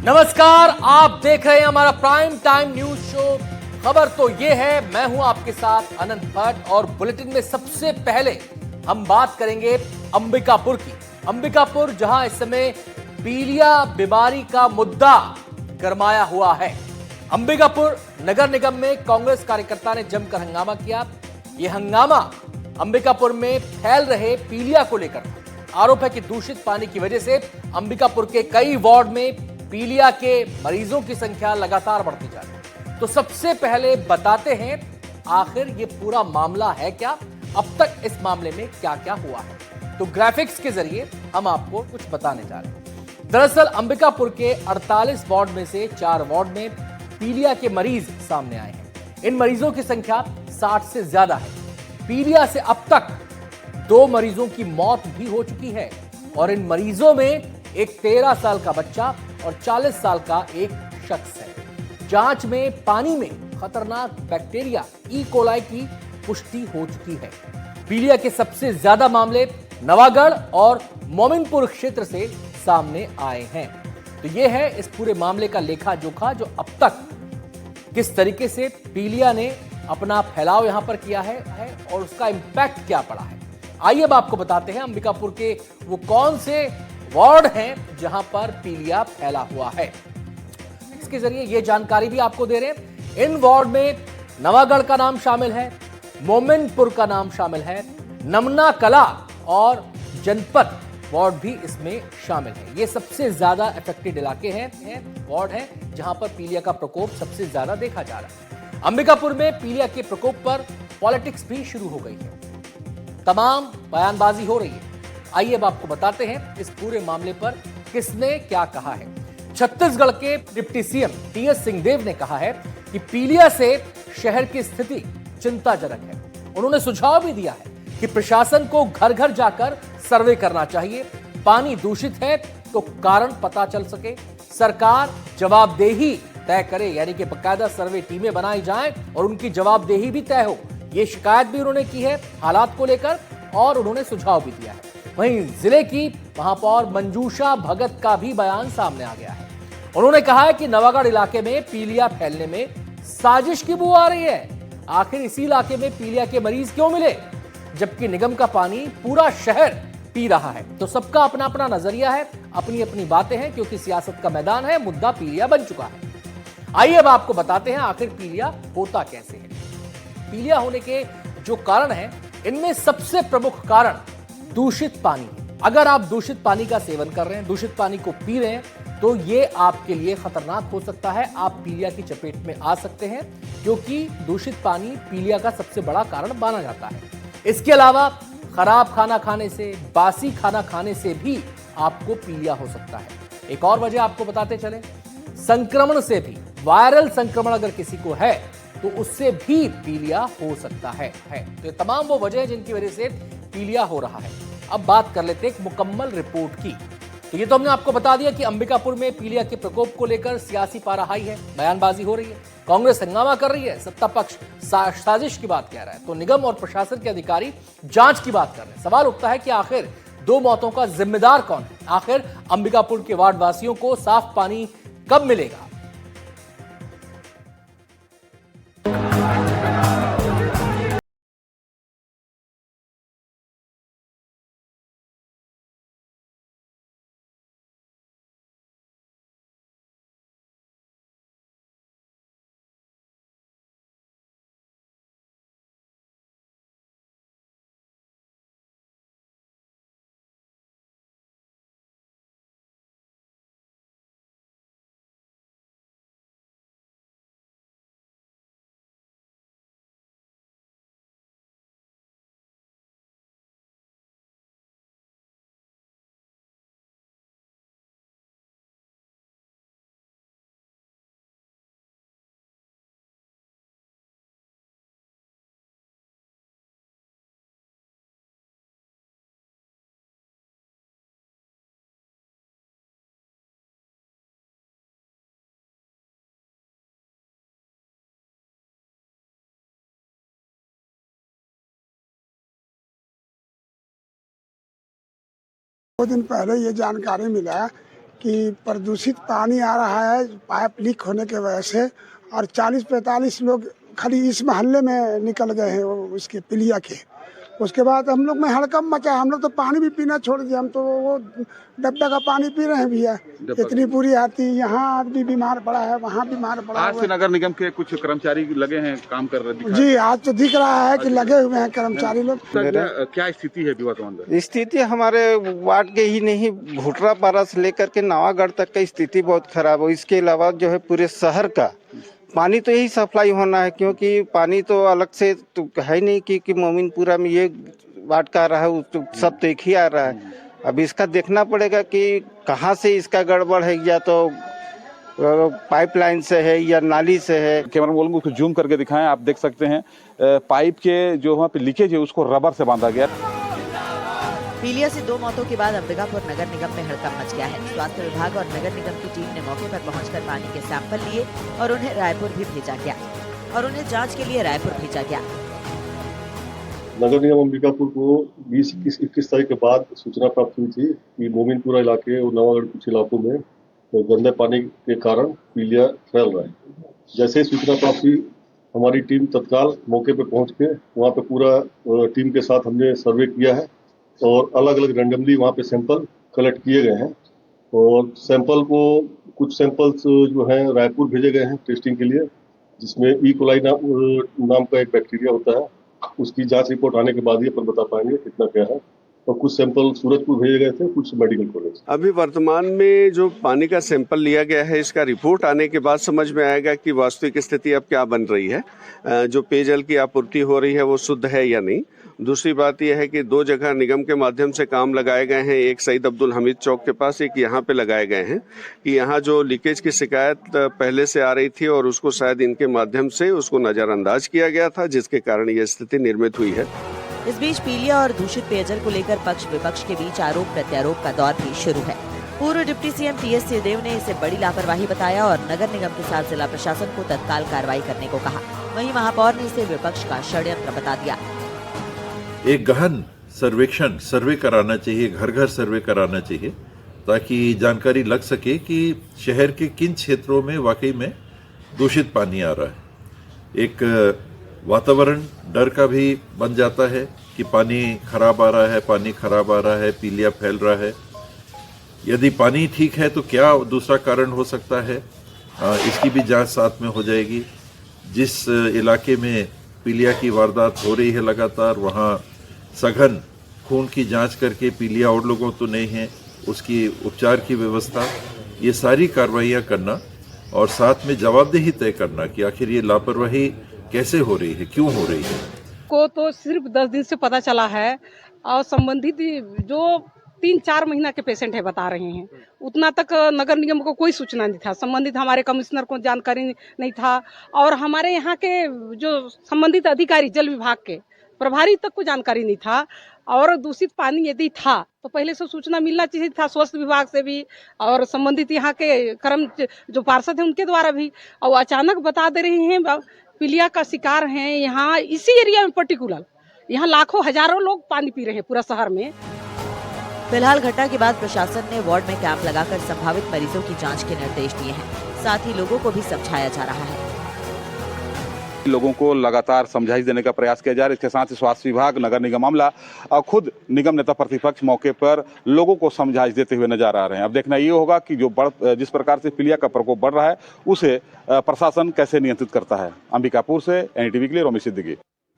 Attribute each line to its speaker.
Speaker 1: नमस्कार, आप देख रहे हैं हमारा प्राइम टाइम न्यूज शो। खबर तो ये है, मैं हूं आपके साथ अनंत भट्ट और बुलेटिन में सबसे पहले हम बात करेंगे अंबिकापुर की। अंबिकापुर जहां इस समय पीलिया बीमारी का मुद्दा गरमाया हुआ है। अंबिकापुर नगर निगम में कांग्रेस कार्यकर्ता ने जमकर हंगामा किया। यह हंगामा अंबिकापुर में फैल रहे पीलिया को लेकर था। आरोप है कि दूषित पानी की वजह से अंबिकापुर के कई वार्ड में पीलिया के मरीजों की संख्या लगातार बढ़ती जा रही है। तो सबसे पहले बताते हैं आखिर ये पूरा मामला है क्या, अब तक इस मामले में क्या क्या हुआ है। तो ग्राफिक्स के जरिए हम आपको कुछ बताने जा रहे हैं। दरअसल अंबिकापुर के 48 वार्ड में से 4 वार्ड में पीलिया के मरीज सामने आए हैं। इन मरीजों की संख्या 60 से ज्यादा है। पीलिया से अब तक 2 मरीजों की मौत भी हो चुकी है और इन मरीजों में एक 13 साल का बच्चा और 40 साल का एक शख्स है। जांच में पानी में खतरनाक बैक्टीरिया ई कोलाई की पुष्टि हो चुकी है। पीलिया के सबसे ज्यादा मामले नवागढ़ और मोमिनपुर क्षेत्र से सामने आए हैं। तो यह है इस पूरे मामले का लेखा जोखा, जो अब तक किस तरीके से पीलिया ने अपना फैलाव यहां पर किया है और उसका इंपैक्ट क्या पड़ा है। आइए अब आपको बताते हैं अंबिकापुर के वो कौन से वार्ड हैं जहां पर पीलिया फैला हुआ है। इसके जरिए यह जानकारी भी आपको दे रहे हैं। इन वार्ड में नवागढ़ का नाम शामिल है, मोमिनपुर का नाम शामिल है, नमना कला और जनपद वार्ड भी इसमें शामिल है। ये सबसे ज्यादा इफेक्टेड इलाके हैं, वार्ड हैं जहां पर पीलिया का प्रकोप सबसे ज्यादा देखा जा रहा है। अंबिकापुर में पीलिया के प्रकोप पर पॉलिटिक्स भी शुरू हो गई है। तमाम बयानबाजी हो रही है। आइए अब आपको बताते हैं इस पूरे मामले पर किसने क्या कहा है। छत्तीसगढ़ के डिप्टी सीएम टीएस सिंहदेव ने कहा है कि पीलिया से शहर की स्थिति चिंताजनक है। उन्होंने सुझाव भी दिया है कि प्रशासन को घर घर जाकर सर्वे करना चाहिए। पानी दूषित है तो कारण पता चल सके, सरकार जवाबदेही तय करे, यानी कि बकायदा सर्वे टीमें बनाई जाएं और उनकी जवाबदेही भी तय हो। यह शिकायत भी उन्होंने की है हालात को लेकर और उन्होंने सुझाव भी दिया है। वहीं जिले की महापौर मंजूषा भगत का भी बयान सामने आ गया है। उन्होंने कहा है कि नवागढ़ इलाके में पीलिया फैलने में साजिश की बू आ रही है। आखिर इसी इलाके में पीलिया के मरीज क्यों मिले, जबकि निगम का पानी पूरा शहर पी रहा है। तो सबका अपना अपना नजरिया है, अपनी अपनी बातें हैं, क्योंकि सियासत का मैदान है, मुद्दा पीलिया बन चुका है। आइए अब आपको बताते हैं आखिर पीलिया होता कैसे है। पीलिया होने के जो कारण है, इनमें सबसे प्रमुख कारण दूषित पानी है। अगर आप दूषित पानी का सेवन कर रहे हैं, दूषित पानी को पी रहे हैं, तो ये आपके लिए खतरनाक हो सकता है। आप पीलिया की चपेट में आ सकते हैं, क्योंकि दूषित पानी पीलिया का सबसे बड़ा कारण माना जाता है। इसके अलावा खराब खाना खाने से, बासी खाना खाने से भी आपको पीलिया हो सकता है। एक और वजह आपको बताते चले, संक्रमण से भी, वायरल संक्रमण अगर किसी को है तो उससे भी पीलिया हो सकता है। तो ये तमाम वो वजह है जिनकी वजह से पीलिया हो रहा है। अब बात कर लेते हैं एक मुकम्मल रिपोर्ट की। तो ये तो हमने आपको बता दिया कि अंबिकापुर में पीलिया के प्रकोप को लेकर सियासी पारा हाई है, बयानबाजी हो रही है, कांग्रेस हंगामा कर रही है, सत्ता पक्ष साजिश की बात कह रहा है, तो निगम और प्रशासन के अधिकारी जांच की बात कर रहे हैं। सवाल उठता है कि आखिर 2 मौतों का जिम्मेदार कौन है? आखिर अंबिकापुर के वार्ड वासियों को साफ पानी कब मिलेगा?
Speaker 2: दो दिन पहले ये जानकारी मिला कि प्रदूषित पानी आ रहा है पाइप लीक होने की वजह से, और 40-45 लोग खाली इस मोहल्ले में निकल गए हैं वो इसके पिलिया के। उसके बाद हम लोग में हड़कंप मचा, हम लोग तो पानी भी पीना छोड़ दिया, हम तो वो डब्बे का पानी पी रहे हैं भैया। इतनी बुरी आती, यहाँ आदमी बीमार पड़ा है, वहाँ बीमार पड़ा
Speaker 3: आज से नगर निगम के कुछ कर्मचारी लगे हैं काम कर रहे हैं।
Speaker 2: जी, आज तो दिख रहा है कि लगे हुए हैं कर्मचारी लोग।
Speaker 3: क्या स्थिति है विवाद?
Speaker 4: स्थिति हमारे वार्ड के ही नहीं, भुटरापारा से लेकर के नवागढ़ तक की स्थिति बहुत खराब है। इसके अलावा जो है पूरे शहर का पानी तो यही सप्लाई होना है, क्योंकि पानी तो अलग से तो है नहीं कि मोमिनपुरा में ये वार्ड का आ रहा है, तो सब तो एक ही आ रहा है। अब इसका देखना पड़ेगा कि कहाँ से इसका गड़बड़ है, या तो पाइपलाइन से है या नाली से है।
Speaker 3: कैमरा बोलूंगा उसको जूम करके दिखाएं, आप देख सकते हैं पाइप के जो वहाँ पे लीकेज है उसको रबर से बांधा गया।
Speaker 5: पीलिया से 2 मौतों के बाद अंबिकापुर नगर निगम में हड़कंप मच गया है। स्वास्थ्य विभाग और नगर निगम की टीम ने मौके पर पहुंचकर पानी के सैंपल लिए और उन्हें रायपुर भी भेजा गया और उन्हें जांच के लिए रायपुर भेजा गया।
Speaker 6: नगर निगम अंबिकापुर को 20-21 तारीख के बाद सूचना प्राप्त हुई थी कि मोमिनपुरा इलाके और नवागढ़ कुछ इलाकों में गंदे पानी के कारण पीलिया फैल रहा है। जैसे सूचना प्राप्त हुई, हमारी टीम तत्काल मौके पर पहुंच के वहाँ पे पूरा टीम के साथ हमने सर्वे किया है और अलग अलग रैंडमली वहाँ पे सैंपल कलेक्ट किए गए हैं और सैंपल को कुछ सैंपल्स जो हैं रायपुर भेजे गए हैं टेस्टिंग के लिए, जिसमें ई कोलाई नाम का एक बैक्टीरिया होता है। उसकी जांच रिपोर्ट आने के बाद ही अपन बता पाएंगे कितना क्या है। और कुछ सैंपल सूरजपुर भेजे गए थे, कुछ मेडिकल कॉलेज।
Speaker 7: अभी वर्तमान में जो पानी का सैंपल लिया गया है, इसका रिपोर्ट आने के बाद समझ में आएगा कि वास्तविक स्थिति अब क्या बन रही है, जो पेयजल की आपूर्ति हो रही है वो शुद्ध है या नहीं। दूसरी बात यह है कि 2 जगह निगम के माध्यम से काम लगाए गए हैं, एक सईद अब्दुल हमीद चौक के पास, एक यहाँ पे लगाए गए हैं कि यहाँ जो लीकेज की शिकायत पहले से आ रही थी और उसको शायद इनके माध्यम से उसको नजरअंदाज किया गया था, जिसके कारण यह स्थिति निर्मित हुई है।
Speaker 5: इस बीच पीलिया और दूषित पेयजल को लेकर पक्ष विपक्ष के बीच आरोप प्रत्यारोप का दौर भी शुरू है। पूर्व डिप्टी सीएम टीएस सिंहदेव ने इसे बड़ी लापरवाही बताया और नगर निगम के साथ जिला प्रशासन को तत्काल कार्रवाई करने को कहा। वहीं महापौर ने इसे विपक्ष का षड्यंत्र बता दिया।
Speaker 8: एक गहन सर्वे कराना चाहिए, घर घर सर्वे कराना चाहिए, ताकि जानकारी लग सके कि शहर के किन क्षेत्रों में वाकई में दूषित पानी आ रहा है। एक वातावरण डर का भी बन जाता है कि पानी खराब आ रहा है, पीलिया फैल रहा है। यदि पानी ठीक है तो क्या दूसरा कारण हो सकता है, इसकी भी जांच साथ में हो जाएगी। जिस इलाके में पीलिया की वारदात हो रही है लगातार, वहाँ सघन खून की जांच करके पीलिया और लोगों तो नहीं है, उसकी उपचार की व्यवस्था, ये सारी कार्रवाइयाँ करना और साथ में जवाबदेही तय करना कि आखिर ये लापरवाही कैसे हो रही है, क्यों हो रही है।
Speaker 9: को तो सिर्फ 10 दिन से पता चला है और संबंधित जो 3-4 महीना के पेशेंट है बता रहे हैं, उतना तक नगर निगम को कोई सूचना नहीं था। संबंधित हमारे कमिश्नर को जानकारी नहीं था और हमारे यहाँ के जो संबंधित अधिकारी जल विभाग के प्रभारी तक को जानकारी नहीं था। और दूषित पानी यदि था तो पहले से सूचना मिलना चाहिए था, स्वास्थ्य विभाग से भी और संबंधित यहाँ के कर्म जो पार्षद हैं उनके द्वारा भी। और अचानक बता दे रहे हैं पीलिया का शिकार हैं यहाँ इसी एरिया में पर्टिकुलर। यहाँ लाखों हजारों लोग पानी पी रहे हैं पूरा शहर में।
Speaker 5: फिलहाल घटना के बाद प्रशासन ने वार्ड में कैंप लगाकर संभावित मरीजों की जांच के निर्देश दिए हैं। साथ ही लोगों को भी समझाया जा रहा है।
Speaker 3: लोगों को लगातार समझाइश देने का प्रयास किया जा रहा है। इसके साथ ही स्वास्थ्य विभाग, नगर निगम अमला और खुद निगम नेता प्रतिपक्ष मौके पर लोगों को समझाइश देते हुए नजर आ रहे हैं। अब देखना ये होगा कि जिस प्रकार से पीलिया का प्रकोप बढ़ रहा है उसे प्रशासन कैसे नियंत्रित करता है। अंबिकापुर से एनडीटीवी के लिए रोमित सिद्दीकी।